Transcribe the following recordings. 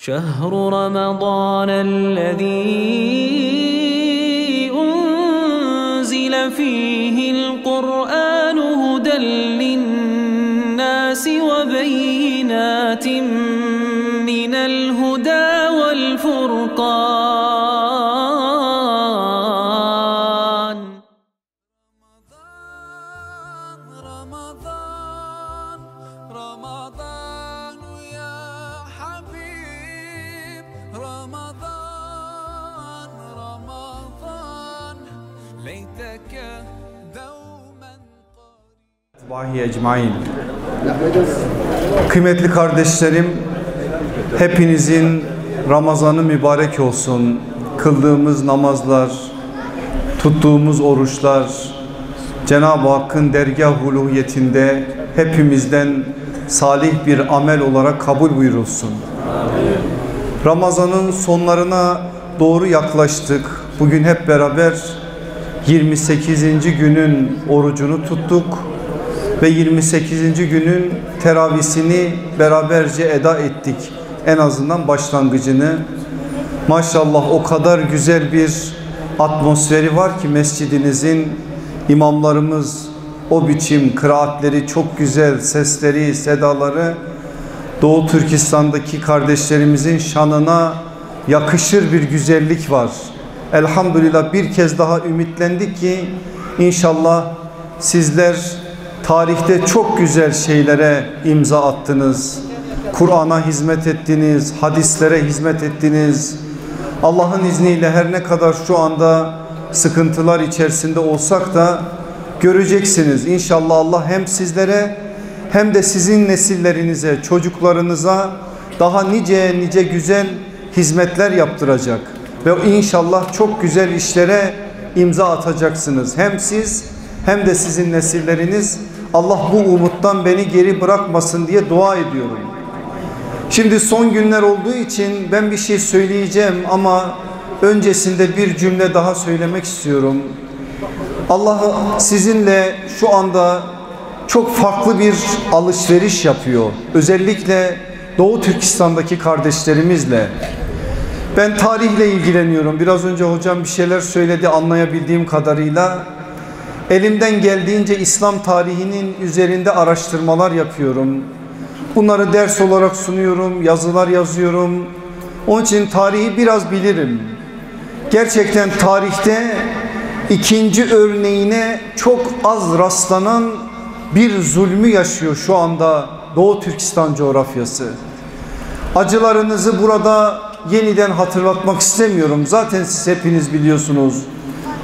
شهر رمضان الذي أنزل فيه القرآن هدى للناس وبينات من الهدى والفرقان رمضان يا حبيب رمضان ليتك دوما Vahiy ecmaîn. Kıymetli kardeşlerim, hepinizin Ramazanı mübarek olsun. Kıldığımız namazlar, tuttuğumuz oruçlar Cenab-ı Hakk'ın dergâh uluhiyetinde hepimizden salih bir amel olarak kabul buyurulsun. Ramazan'ın sonlarına doğru yaklaştık. Bugün hep beraber 28. günün orucunu tuttuk ve 28. günün teravisini beraberce eda ettik. En azından başlangıcını. Maşallah o kadar güzel bir atmosferi var ki mescidinizin, imamlarımız o biçim kıraatleri çok güzel, sesleri, sedaları Doğu Türkistan'daki kardeşlerimizin şanına yakışır bir güzellik var. Elhamdülillah bir kez daha ümitlendik ki inşallah sizler tarihte çok güzel şeylere imza attınız. Kur'an'a hizmet ettiniz, hadislere hizmet ettiniz. Allah'ın izniyle her ne kadar şu anda sıkıntılar içerisinde olsak da göreceksiniz. İnşallah Allah hem sizlere hem de sizin nesillerinize, çocuklarınıza daha nice nice güzel hizmetler yaptıracak. Ve inşallah çok güzel işlere imza atacaksınız. Hem siz hem de sizin nesilleriniz. Allah bu umuttan beni geri bırakmasın diye dua ediyorum. Şimdi son günler olduğu için ben bir şey söyleyeceğim ama öncesinde bir cümle daha söylemek istiyorum. Allah sizinle şu anda çok farklı bir alışveriş yapıyor. Özellikle Doğu Türkistan'daki kardeşlerimizle. Ben tarihle ilgileniyorum. Biraz önce hocam bir şeyler söyledi anlayabildiğim kadarıyla. Elimden geldiğince İslam tarihinin üzerinde araştırmalar yapıyorum. Bunları ders olarak sunuyorum, yazılar yazıyorum. Onun için tarihi biraz bilirim. Gerçekten tarihte ikinci örneğine çok az rastlanan bir zulmü yaşıyor şu anda Doğu Türkistan coğrafyası. Acılarınızı burada yeniden hatırlatmak istemiyorum. Zaten siz hepiniz biliyorsunuz.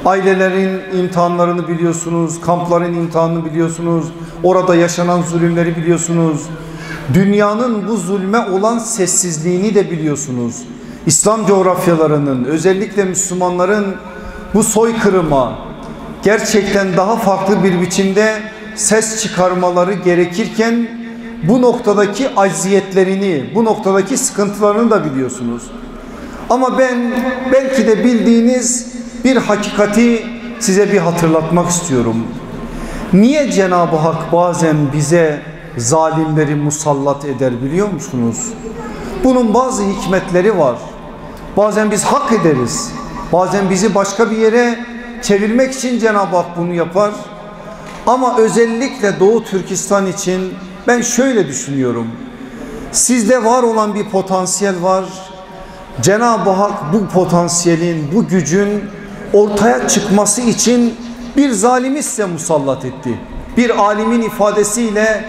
Ailelerin imtihanlarını biliyorsunuz, kampların imtihanını biliyorsunuz, orada yaşanan zulümleri biliyorsunuz. Dünyanın bu zulme olan sessizliğini de biliyorsunuz. İslam coğrafyalarının, özellikle Müslümanların bu soykırıma gerçekten daha farklı bir biçimde ses çıkarmaları gerekirken bu noktadaki acziyetlerini, bu noktadaki sıkıntılarını da biliyorsunuz. Ama ben belki de bildiğiniz bir hakikati size bir hatırlatmak istiyorum. Niye Cenab-ı Hak bazen bize zalimleri musallat eder biliyor musunuz? Bunun bazı hikmetleri var. Bazen biz hak ederiz. Bazen bizi başka bir yere çevirmek için Cenab-ı Hak bunu yapar. Ama özellikle Doğu Türkistan için ben şöyle düşünüyorum. Sizde var olan bir potansiyel var. Cenab-ı Hak bu potansiyelin, bu gücün ortaya çıkması için bir zalimi size musallat etti. Bir alimin ifadesiyle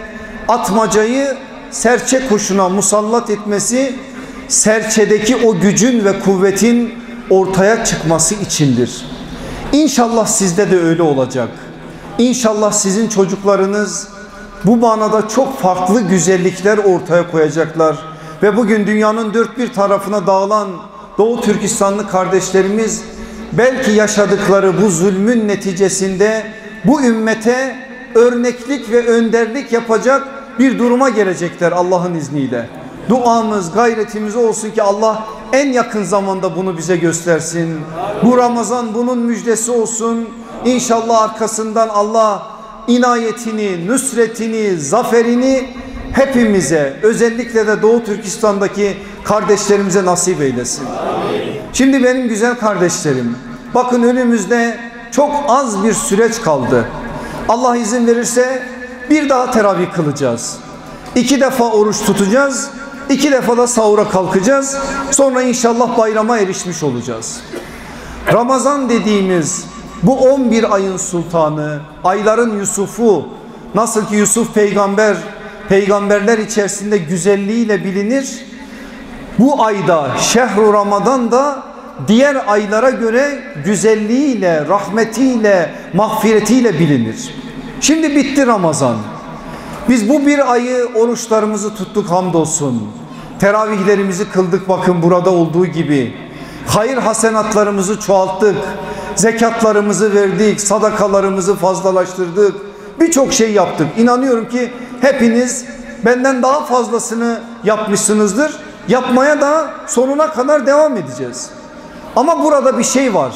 atmacayı serçe kuşuna musallat etmesi serçedeki o gücün ve kuvvetin ortaya çıkması içindir. İnşallah sizde de öyle olacak. İnşallah sizin çocuklarınız bu manada çok farklı güzellikler ortaya koyacaklar. Ve bugün dünyanın dört bir tarafına dağılan Doğu Türkistanlı kardeşlerimiz belki yaşadıkları bu zulmün neticesinde bu ümmete örneklik ve önderlik yapacak bir duruma gelecekler Allah'ın izniyle. Duamız, gayretimiz olsun ki Allah en yakın zamanda bunu bize göstersin. Bu Ramazan bunun müjdesi olsun. İnşallah arkasından Allah inayetini, nusretini, zaferini hepimize, özellikle de Doğu Türkistan'daki kardeşlerimize nasip eylesin. Şimdi benim güzel kardeşlerim, bakın önümüzde çok az bir süreç kaldı. Allah izin verirse bir daha teravih kılacağız. 2 defa oruç tutacağız. 2 defa da sahura kalkacağız. Sonra inşallah bayrama erişmiş olacağız. Ramazan dediğimiz bu 11 ayın sultanı, ayların Yusuf'u, nasıl ki Yusuf peygamber, peygamberler içerisinde güzelliğiyle bilinir, bu ayda şehru Ramazan da diğer aylara göre güzelliğiyle, rahmetiyle, mağfiretiyle bilinir. Şimdi bitti Ramazan. Biz bu bir ayı oruçlarımızı tuttuk hamdolsun. Teravihlerimizi kıldık bakın burada olduğu gibi. Hayır hasenatlarımızı çoğalttık. Zekatlarımızı verdik, sadakalarımızı fazlalaştırdık. Birçok şey yaptık. İnanıyorum ki hepiniz benden daha fazlasını yapmışsınızdır. Yapmaya da sonuna kadar devam edeceğiz. Ama burada bir şey var.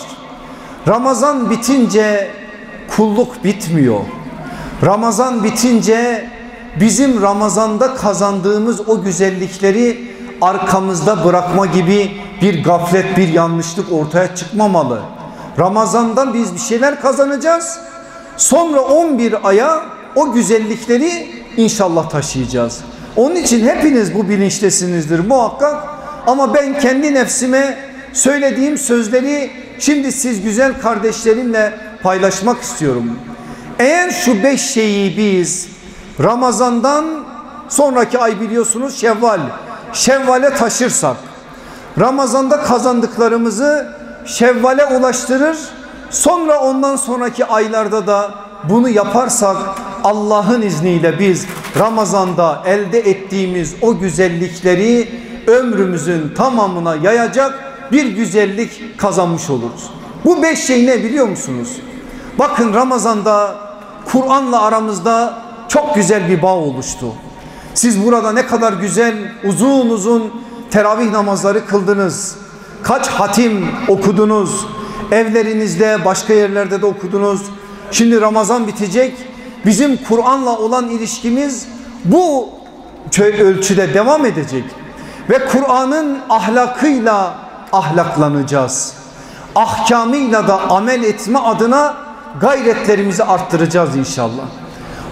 Ramazan bitince kulluk bitmiyor. Ramazan bitince bizim Ramazan'da kazandığımız o güzellikleri arkamızda bırakma gibi bir gaflet, bir yanlışlık ortaya çıkmamalı. Ramazan'dan biz bir şeyler kazanacağız. Sonra 11 aya o güzellikleri inşallah taşıyacağız. Onun için hepiniz bu bilinçtesinizdir muhakkak. Ama ben kendi nefsime söylediğim sözleri şimdi siz güzel kardeşlerimle paylaşmak istiyorum. Eğer şu 5 şeyi biz Ramazan'dan sonraki ay biliyorsunuz Şevval, Şevval'e taşırsak, Ramazan'da kazandıklarımızı Şevval'e ulaştırır, sonra ondan sonraki aylarda da bunu yaparsak Allah'ın izniyle biz Ramazan'da elde ettiğimiz o güzellikleri ömrümüzün tamamına yayacak bir güzellik kazanmış oluruz. Bu 5 şey ne biliyor musunuz? Bakın Ramazan'da Kur'an'la aramızda çok güzel bir bağ oluştu. Siz burada ne kadar güzel uzun uzun teravih namazları kıldınız. Kaç hatim okudunuz. Evlerinizde başka yerlerde de okudunuz. Şimdi Ramazan bitecek. Bizim Kur'an'la olan ilişkimiz bu ölçüde devam edecek. Ve Kur'an'ın ahlakıyla ahlaklanacağız. Ahkamıyla da amel etme adına gayretlerimizi arttıracağız inşallah.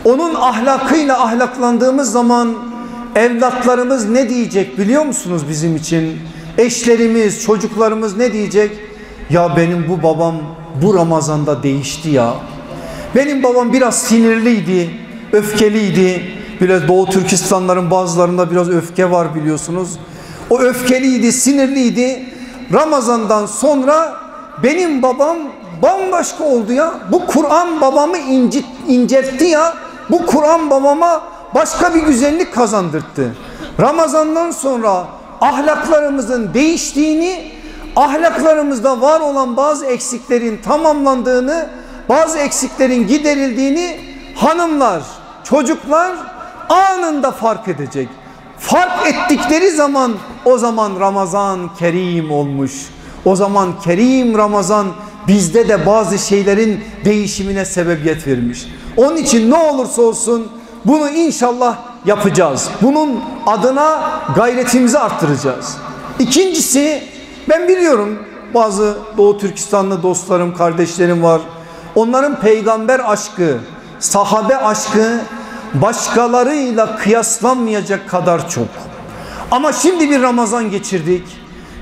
Onun ahlakıyla ahlaklandığımız zaman evlatlarımız ne diyecek biliyor musunuz bizim için? Eşlerimiz, çocuklarımız ne diyecek? Ya benim bu babam bu Ramazan'da değişti ya. Benim babam biraz sinirliydi, öfkeliydi. Biraz Doğu Türkistanların bazılarında biraz öfke var biliyorsunuz. O öfkeliydi, sinirliydi. Ramazan'dan sonra benim babam bambaşka oldu ya. Bu Kur'an babamı inceltti ya. Bu Kur'an babama başka bir güzellik kazandırdı. Ramazan'dan sonra ahlaklarımızın değiştiğini, ahlaklarımızda var olan bazı eksiklerin tamamlandığını, bazı eksiklerin giderildiğini hanımlar, çocuklar anında fark edecek. Fark ettikleri zaman o zaman Ramazan Kerim olmuş. O zaman Kerim Ramazan bizde de bazı şeylerin değişimine sebebiyet vermiş. Onun için ne olursa olsun bunu inşallah yapacağız. Bunun adına gayretimizi arttıracağız. İkincisi, ben biliyorum bazı Doğu Türkistanlı dostlarım, kardeşlerim var. Onların peygamber aşkı, sahabe aşkı başkalarıyla kıyaslanmayacak kadar çok. Ama şimdi bir Ramazan geçirdik.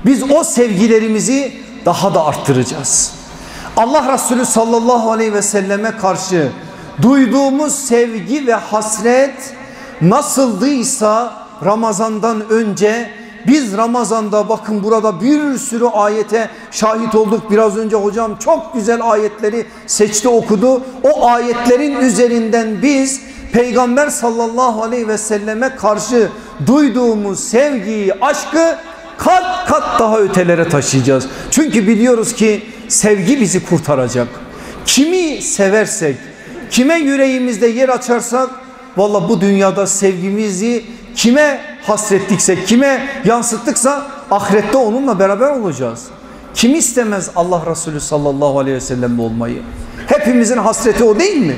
Biz o sevgilerimizi daha da arttıracağız. Allah Resulü sallallahu aleyhi ve selleme karşı duyduğumuz sevgi ve hasret nasıldıysa Ramazan'dan önce, biz Ramazan'da bakın burada bir sürü ayete şahit olduk. Biraz önce hocam çok güzel ayetleri seçti, okudu. O ayetlerin üzerinden biz Peygamber sallallahu aleyhi ve selleme karşı duyduğumuz sevgiyi, aşkı kat kat daha ötelere taşıyacağız. Çünkü biliyoruz ki sevgi bizi kurtaracak. Kimi seversek, kime yüreğimizde yer açarsak, vallahi bu dünyada sevgimizi kime hasrettikse, kime yansıttıksa ahirette onunla beraber olacağız. Kim istemez Allah Resulü sallallahu aleyhi ve sellem olmayı? Hepimizin hasreti o değil mi?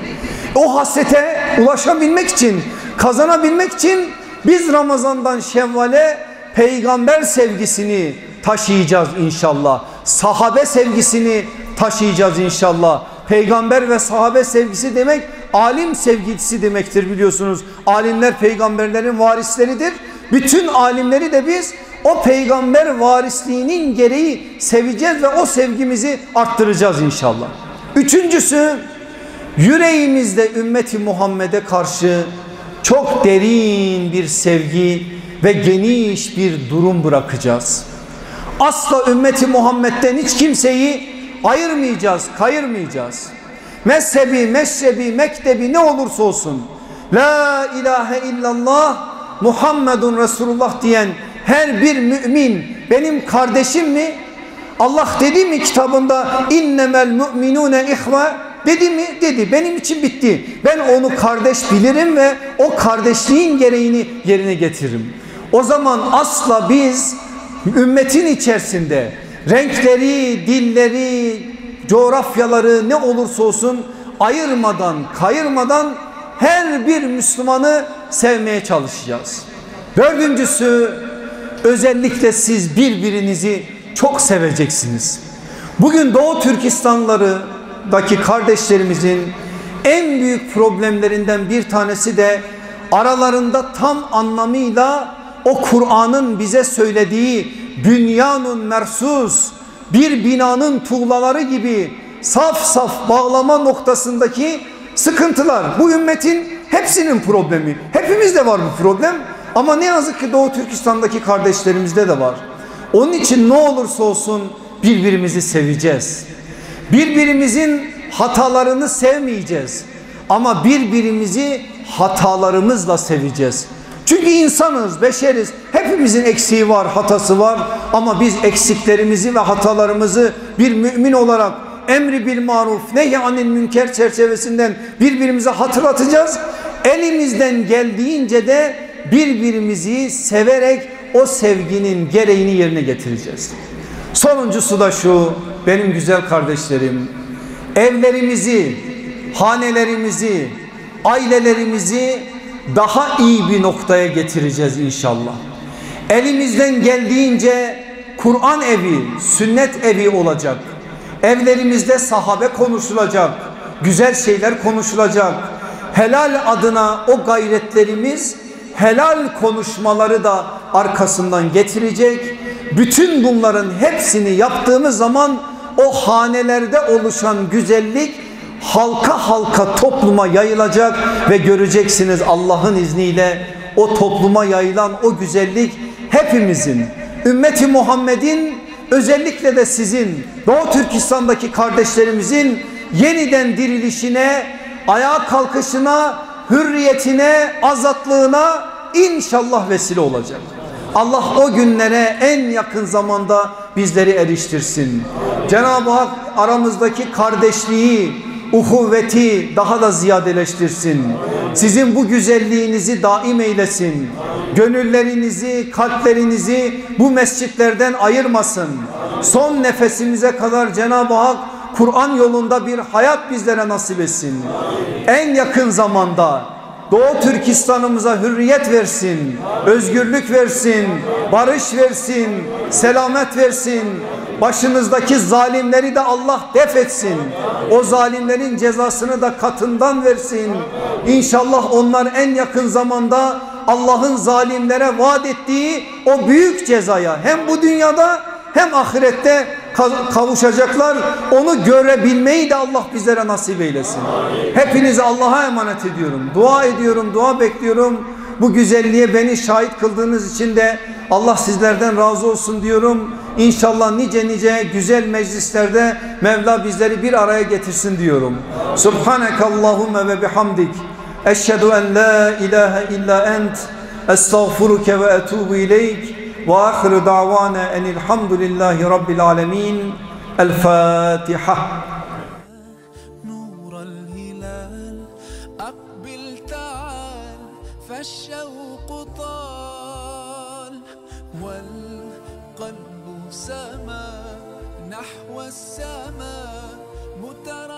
O hasrete ulaşabilmek için, kazanabilmek için biz Ramazan'dan Şevval'e peygamber sevgisini taşıyacağız inşallah. Sahabe sevgisini taşıyacağız inşallah. Peygamber ve sahabe sevgisi demek alim sevgisi demektir, biliyorsunuz. Alimler peygamberlerin varisleridir. Bütün alimleri de biz o peygamber varisliğinin gereği seveceğiz ve o sevgimizi arttıracağız inşallah. Üçüncüsü, yüreğimizde ümmeti Muhammed'e karşı çok derin bir sevgi ve geniş bir durum bırakacağız. Asla ümmeti Muhammed'den hiç kimseyi ayırmayacağız, kayırmayacağız. Mezhebi, meşrebi, mektebi ne olursa olsun, La ilahe illallah Muhammedun Resulullah diyen her bir mümin benim kardeşim mi? Allah dedi mi kitabında innemel mu'minune ihve? Dedi mi? Dedi. Benim için bitti. Ben onu kardeş bilirim ve o kardeşliğin gereğini yerine getiririm. O zaman asla biz ümmetin içerisinde renkleri, dilleri, coğrafyaları ne olursa olsun ayırmadan, kayırmadan her bir Müslümanı sevmeye çalışacağız. Dördüncüsü, özellikle siz birbirinizi çok seveceksiniz. Bugün Doğu Türkistanlardaki kardeşlerimizin en büyük problemlerinden bir tanesi de aralarında tam anlamıyla o Kur'an'ın bize söylediği bünyanun mersus, bir binanın tuğlaları gibi saf saf bağlama noktasındaki sıkıntılar. Bu ümmetin hepsinin problemi. Hepimizde var bu problem ama ne yazık ki Doğu Türkistan'daki kardeşlerimizde de var. Onun için ne olursa olsun birbirimizi seveceğiz. Birbirimizin hatalarını sevmeyeceğiz ama birbirimizi hatalarımızla seveceğiz. Çünkü insanız, beşeriz. Hepimizin eksiği var, hatası var ama biz eksiklerimizi ve hatalarımızı bir mümin olarak emri bil maruf, nehy anil münker çerçevesinden birbirimize hatırlatacağız. Elimizden geldiğince de birbirimizi severek o sevginin gereğini yerine getireceğiz. Sonuncusu da şu, benim güzel kardeşlerim, evlerimizi, hanelerimizi, ailelerimizi daha iyi bir noktaya getireceğiz inşallah. Elimizden geldiğince Kur'an evi, sünnet evi olacak. Evlerimizde sahabe konuşulacak, güzel şeyler konuşulacak. Helal adına o gayretlerimiz, helal konuşmaları da arkasından getirecek. Bütün bunların hepsini yaptığımız zaman o hanelerde oluşan güzellik halka halka topluma yayılacak ve göreceksiniz Allah'ın izniyle o topluma yayılan o güzellik hepimizin, ümmeti Muhammed'in, özellikle de sizin Doğu Türkistan'daki kardeşlerimizin yeniden dirilişine, ayağa kalkışına, hürriyetine, azatlığına inşallah vesile olacak. Allah o günlere en yakın zamanda bizleri eriştirsin. Cenab-ı Hak aramızdaki kardeşliği, uhuvveti daha da ziyadeleştirsin. Sizin bu güzelliğinizi daim eylesin. Gönüllerinizi, kalplerinizi bu mescitlerden ayırmasın. Son nefesimize kadar Cenab-ı Hak Kur'an yolunda bir hayat bizlere nasip etsin. En yakın zamanda Doğu Türkistan'ımıza hürriyet versin, özgürlük versin, barış versin, selamet versin. Başınızdaki zalimleri de Allah def etsin. O zalimlerin cezasını da katından versin. İnşallah onlar en yakın zamanda Allah'ın zalimlere vaat ettiği o büyük cezaya hem bu dünyada hem ahirette kavuşacaklar. Onu görebilmeyi de Allah bizlere nasip eylesin. Hepinizi Allah'a emanet ediyorum. Dua ediyorum, dua bekliyorum. Bu güzelliğe beni şahit kıldığınız için de Allah sizlerden razı olsun diyorum. İnşallah nice nice güzel meclislerde Mevla bizleri bir araya getirsin diyorum. Subhanekallahumma ve bihamdik. Eşhedü en la ilahe illa ent. Estağfuruke ve etubu ileyk. Ve ahiru davana enilhamdülillahi rabbil alemin. El Fatiha. نور الهلال أقبل تعال فالشوق طال والقلب سما نحو السماء مترقب